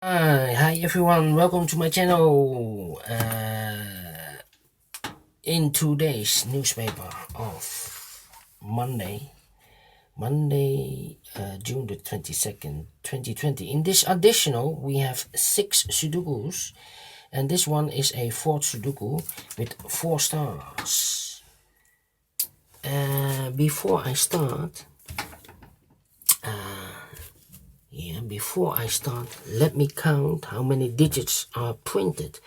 Hi everyone, welcome to my channel. In today's newspaper of Monday, June the 22nd, 2020. In this additional, we have 6 Sudokus, and this one is a fourth Sudoku with 4 stars. Before I start, let me count how many digits are printed,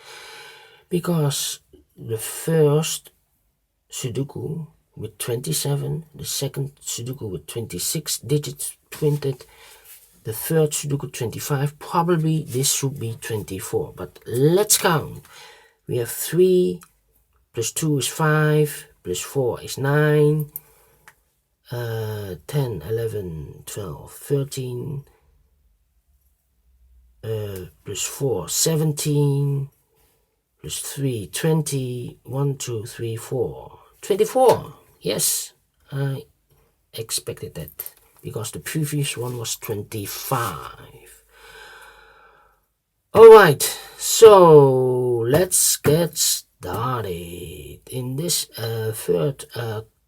because the first Sudoku with 27, the second Sudoku with 26 digits printed, the third Sudoku 25, probably this should be 24, but let's count. We have 3 plus 2 is 5, plus 4 is 9, 10, 11, 12, 13, plus 4, 17, plus 3, 20, 1, 2, 3, 4, 24. Yes, I expected that, because the previous one was 25. Alright, so let's get started. In this third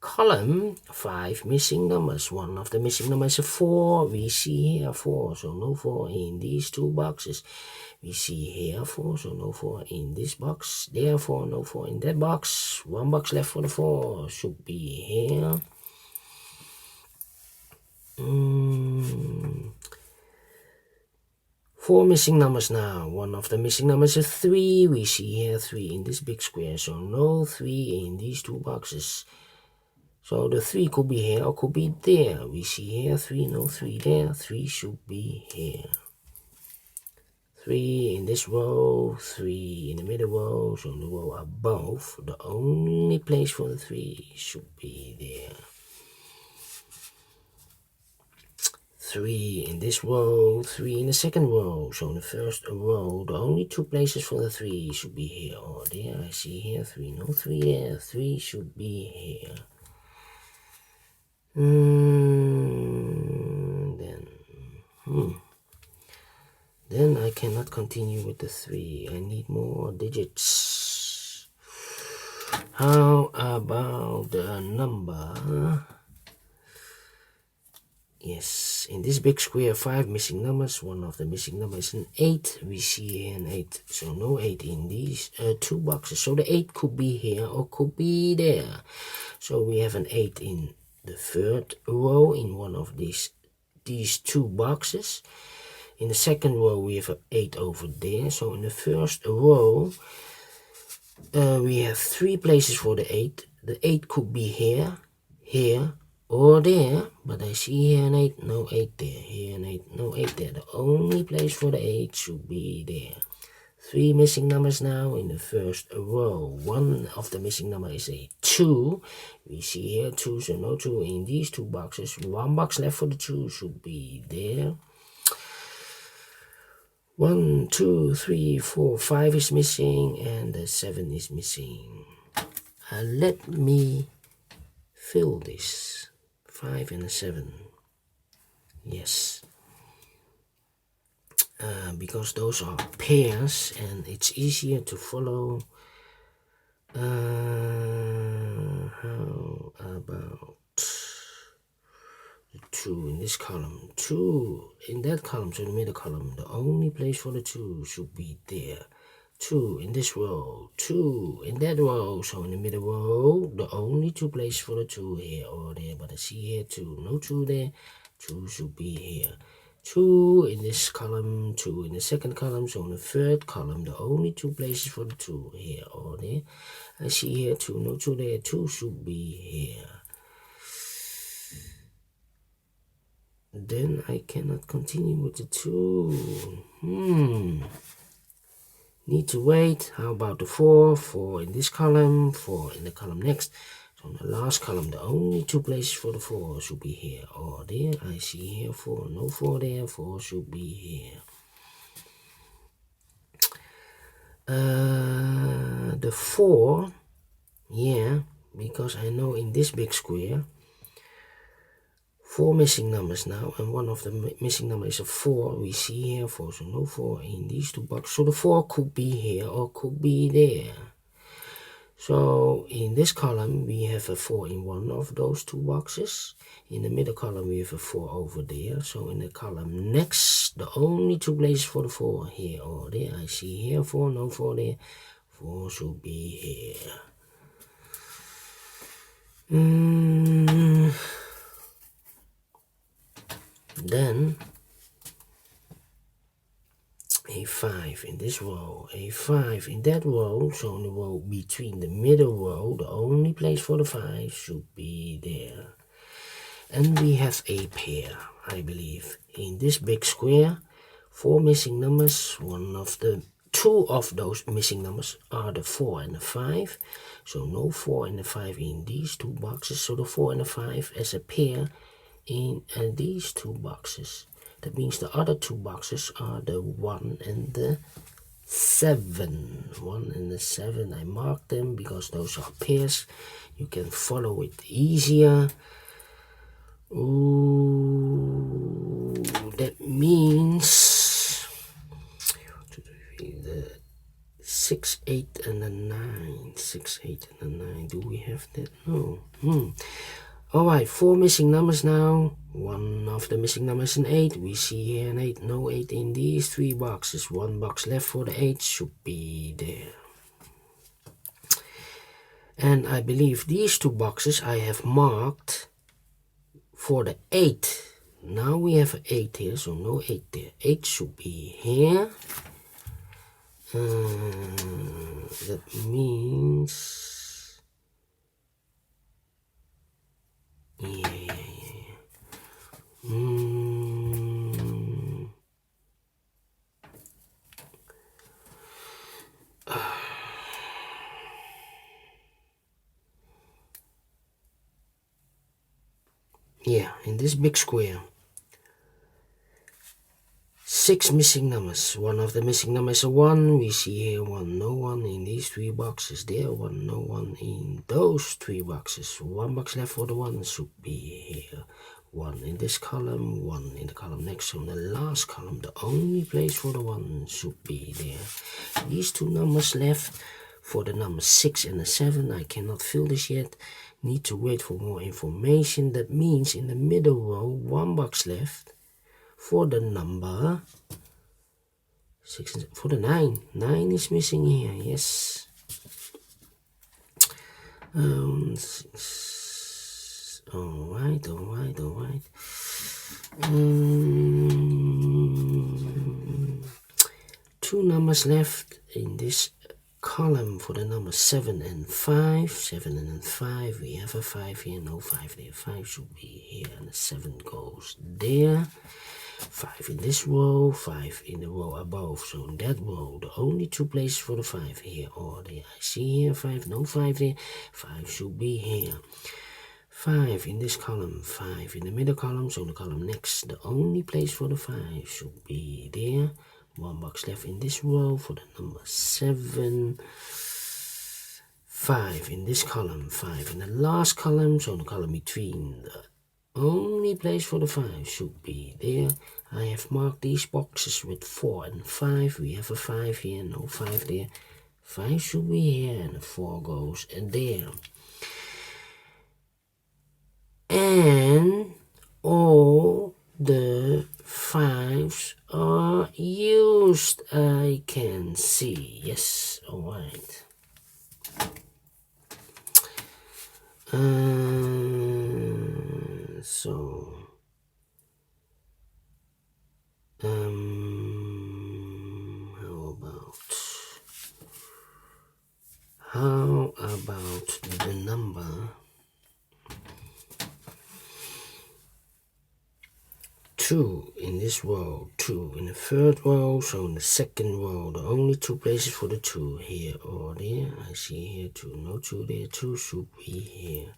column, 5 missing numbers. One of the missing numbers is 4. We see here 4, so no 4 in these 2 boxes. We see here 4, so no 4 in this box. Therefore, no 4 in that box. 1 box left for the 4, should be here. 4 missing numbers now. One of the missing numbers is 3. We see here 3 in this big square, so no 3 in these 2 boxes. So the 3 could be here or could be there. We see here 3, no 3 there. 3 should be here. 3 in this row, 3 in the middle row, so the row above. The only place for the 3 should be there. 3 in this row, 3 in the second row, so in the first row, the only 2 places for the 3 should be here or there. I see here 3, no 3 there. 3 should be here. Then I cannot continue with the 3. I need more digits. How about the number? Yes, in this big square, 5 missing numbers. One of the missing numbers is an 8. We see here an 8, so no 8 in these 2 boxes. So the 8 could be here or could be there. So we have an 8 in the third row in one of these 2 boxes. In the second row we have an 8 over there. So in the first row we have 3 places for the 8. The 8 could be here, here, or there, but I see here an 8, no 8 there, here an 8, no 8 there. The only place for the 8 should be there. 3 missing numbers now in the first row. One of the missing numbers is a 2. We see here 2, so no 2 in these 2 boxes. 1 box left for the 2 should be there. 1, 2, 3, 4, 5 is missing, and the 7 is missing. Let me fill this. 5 and a 7. Yes. Because those are pairs and it's easier to follow. How about 2 in this column, 2 in that column, so the middle column, the only place for the 2 should be there. 2 in this row, 2 in that row, so in the middle row, the only 2 places for the 2 here or there, but I see here 2, no 2 there, 2 should be here. 2 in this column, 2 in the second column, so in the third column, the only 2 places for the 2 here or there. I see here 2, no 2 there, 2 should be here. Then I cannot continue with the 2. Need to wait. How about the 4? 4 in this column, 4 in the column next. So in the last column, the only 2 places for the 4 should be here or there. I see here 4, no 4 there, 4 should be here. The 4, yeah, because I know in this big square, 4 missing numbers now, and one of the missing numbers is a 4. We see here 4, so no 4 in these 2 boxes. So the 4 could be here or could be there. So in this column we have a 4 in one of those 2 boxes. In the middle column we have a 4 over there. So in the column next, the only 2 places for the 4, here or there. I see here 4, no 4 there. 4 should be here. Then a 5 in this row, a 5 in that row, so in the row between the middle row, the only place for the 5 should be there. And we have a pair, I believe. In this big square, 4 missing numbers, two of those missing numbers are the 4 and the 5. So no 4 and the 5 in these 2 boxes, so the 4 and the 5 as a pair in these 2 boxes. That means the other 2 boxes are the 1 and the 7. 1 and the 7, I marked them because those are pairs. You can follow it easier. Ooh, that means the 6, 8, and the 9. 6, 8, and the 9. Do we have that? No. Alright, 4 missing numbers now. One of the missing numbers is an 8. We see here an 8. No 8 in these 3 boxes. 1 box left for the 8 should be there. And I believe these 2 boxes I have marked for the 8. Now we have an 8 here, so no 8 there. 8 should be here. That means... Yeah, in this big square, 6 missing numbers. One of the missing numbers is a 1. We see here 1, no 1 in these 3 boxes. There, 1, no 1 in those 3 boxes. 1 box left for the 1 should be here. 1 in this column, 1 in the column next. So in the last column, the only place for the 1 should be there. These 2 numbers left for the number 6 and the 7. I cannot fill this yet. Need to wait for more information. That means in the middle row, 1 box left for the number 6 and 7, for the 9. 9 is missing here. Yes. 6. Alright. 2 numbers left in this column for the number 7 and 5. 7 and 5. We have a 5 here. No 5 there. 5 should be here. And the 7 goes there. 5 in this row. 5 in the row above. So in that row, the only 2 places for the 5 here or there. I see here 5. No 5 there. 5 should be here. 5 in this column. 5 in the middle column. So the column next, the only place for the 5 should be there. 1 box left in this row for the number 7. 5 in this column. 5 in the last column. So the column between, the only place for the 5 should be there. I have marked these boxes with 4 and 5. We have a 5 here. No 5 there. 5 should be here. And the 4 goes there. And all the 5s are used, I can see. Yes, alright. How about the number 2 in this row, 2 in the third row, so in the second row, the only 2 places for the 2 here or there. I see here 2, no 2 there, 2 should be here.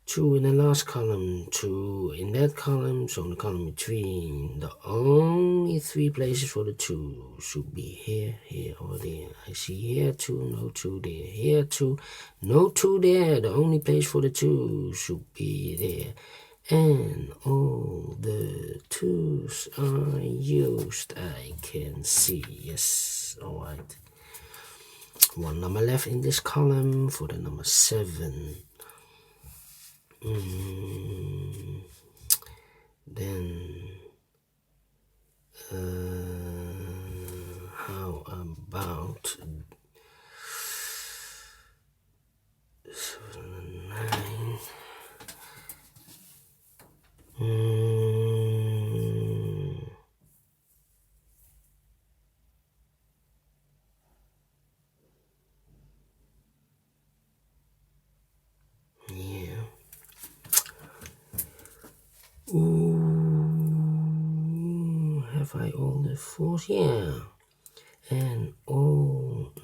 2 in the last column, 2 in that column, so in the column between, the only 3 places for the 2 should be here, here or there. I see here 2, no 2 there, here 2, no 2 there, the only place for the 2 should be there. and all the 2s are used. I can see. Yes, all right. One number left in this column for the number 7. Then how about 7 and 9? Yeah. Ooh, have I all the 4s? Yeah. And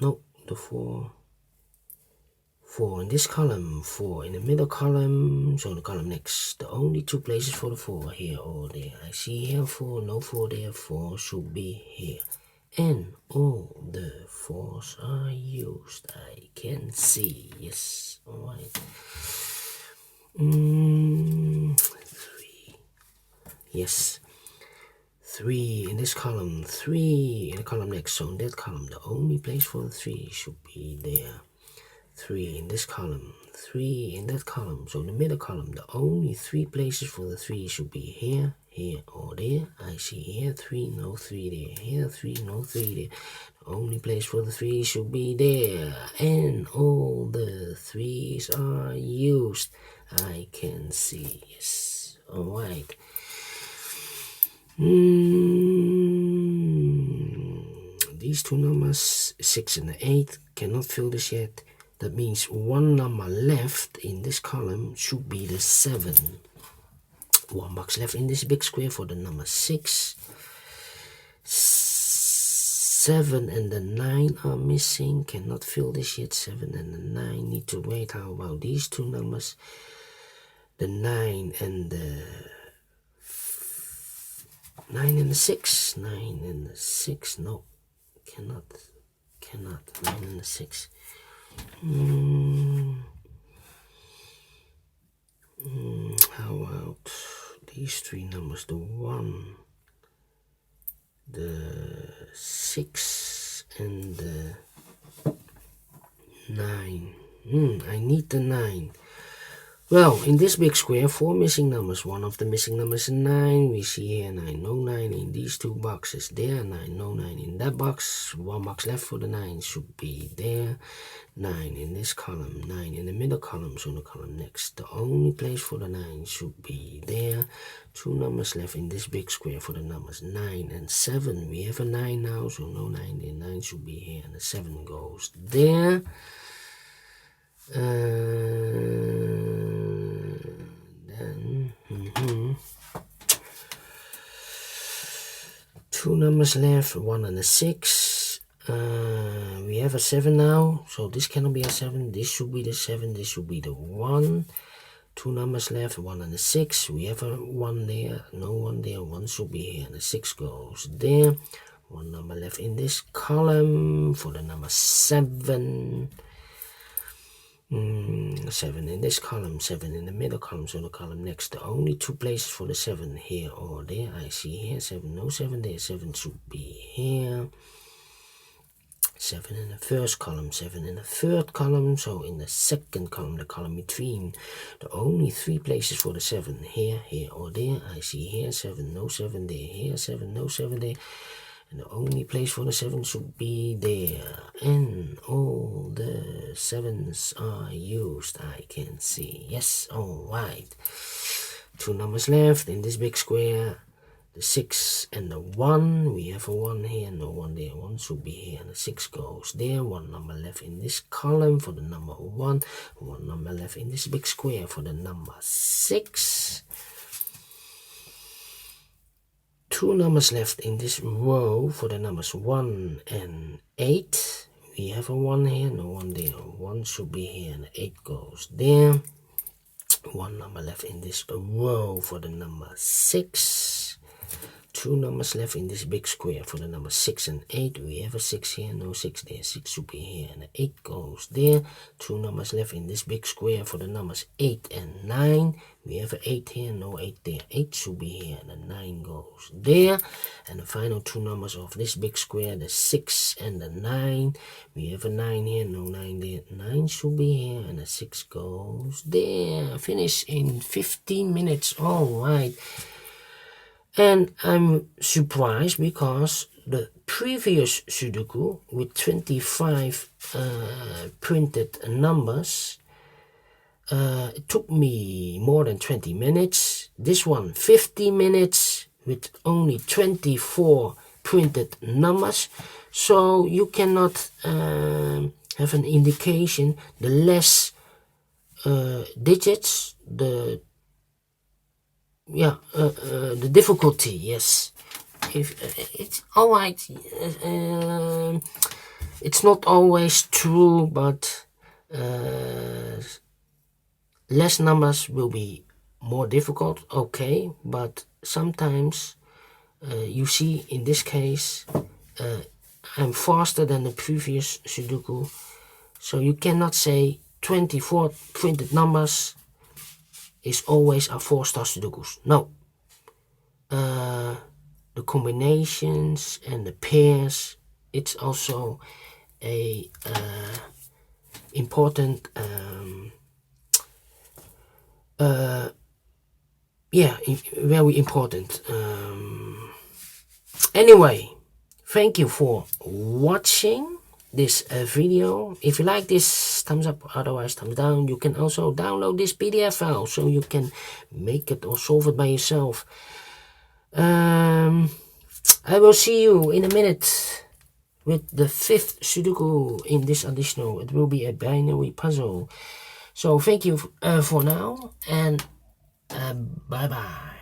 no, the 4 in this column, 4 in the middle column, so the column next. The only 2 places for the 4 here or there. I see here 4, no 4 there, 4 should be here. And all the 4s are used. I can see. Yes, alright. 3. Yes. 3 in this column, 3 in the column next. So in that column, the only place for the 3 should be there. 3 in this column, 3 in that column. So in the middle column, the only 3 places for the 3 should be here, here, or there. I see here 3, no 3 there. Here 3, no 3 there. The only place for the 3 should be there. And all the 3s are used. I can see. Yes. Alright. These 2 numbers, 6 and 8, cannot fill this yet. That means 1 number left in this column should be the 7. 1 box left in this big square for the number 6. 7 and the 9 are missing, cannot fill this yet. 7 and the 9 need to wait. How about these 2 numbers? The 9 and the 9 and the 6. 9 and the 6. No, cannot. 9 and the 6. How about these 3 numbers? The 1, the 6, and the 9. I need the 9. Well, in this big square, 4 missing numbers. One of the missing numbers is 9. We see here 9, no 9 in these 2 boxes. There, 9, no 9 in that box. 1 box left for the 9 should be there. 9 in this column, 9 in the middle column, so the column next. The only place for the 9 should be there. 2 numbers left in this big square for the numbers 9 and 7. We have a 9 now, so no 9 there. 9 should be here, and the 7 goes there. Then 2 numbers left, 1 and a 6. We have a 7 now, so this cannot be a 7. This should be the 7. This should be the 1. 2 numbers left, 1 and a 6. We have a 1 there, no 1 there. 1 should be here, and the 6 goes there. 1 number left in this column for the number 7. 7 in this column, 7 in the middle column, so the column next. The only 2 places for the 7 here or there. I see here 7, no 7 there. 7 should be here. 7 in the first column, 7 in the third column, so in the second column, the column between. The only 3 places for the 7 here, here or there. I see here 7, no 7 there. Here 7, no 7 there. And the only place for the 7 should be there. And all the 7s are used, I can see. Yes, alright. 2 numbers left in this big square. The 6 and the 1. We have a 1 here, no 1 there. 1 should be here, and the 6 goes there. 1 number left in this column for the number 1. 1 number left in this big square for the number 6. 2 numbers left in this row for the numbers 1 and 8. We have a 1 here, no 1 there. 1 should be here, and the 8 goes there. 1 number left in this row for the number 6. 2 numbers left in this big square. For the numbers 6 and 8, we have a 6 here, no 6 there. 6 should be here, and the 8 goes there. 2 numbers left in this big square. For the numbers 8 and 9, we have an 8 here, no 8 there. 8 should be here, and the 9 goes there. And the final 2 numbers of this big square, the 6 and the 9, we have a 9 here, no 9 there. 9 should be here, and the 6 goes there. Finish in 15 minutes. All right. And I'm surprised because the previous Sudoku with 25 printed numbers, it took me more than 20 minutes. This one 50 minutes with only 24 printed numbers. So you cannot have an indication. The less digits, the difficulty, yes. If it's all right, it's not always true, but less numbers will be more difficult, okay, but sometimes you see in this case I'm faster than the previous Sudoku, so you cannot say 24 printed numbers is always a 4-star Sudokus. No. The combinations and the pairs, it's also a important very important. Anyway, thank you for watching this video. If you like this, thumbs up, otherwise thumbs down. You can also download this PDF file so you can make it or solve it by yourself. I will see you in a minute with the 5th Sudoku in this additional. It will be a binary puzzle. So thank you for now, and bye bye.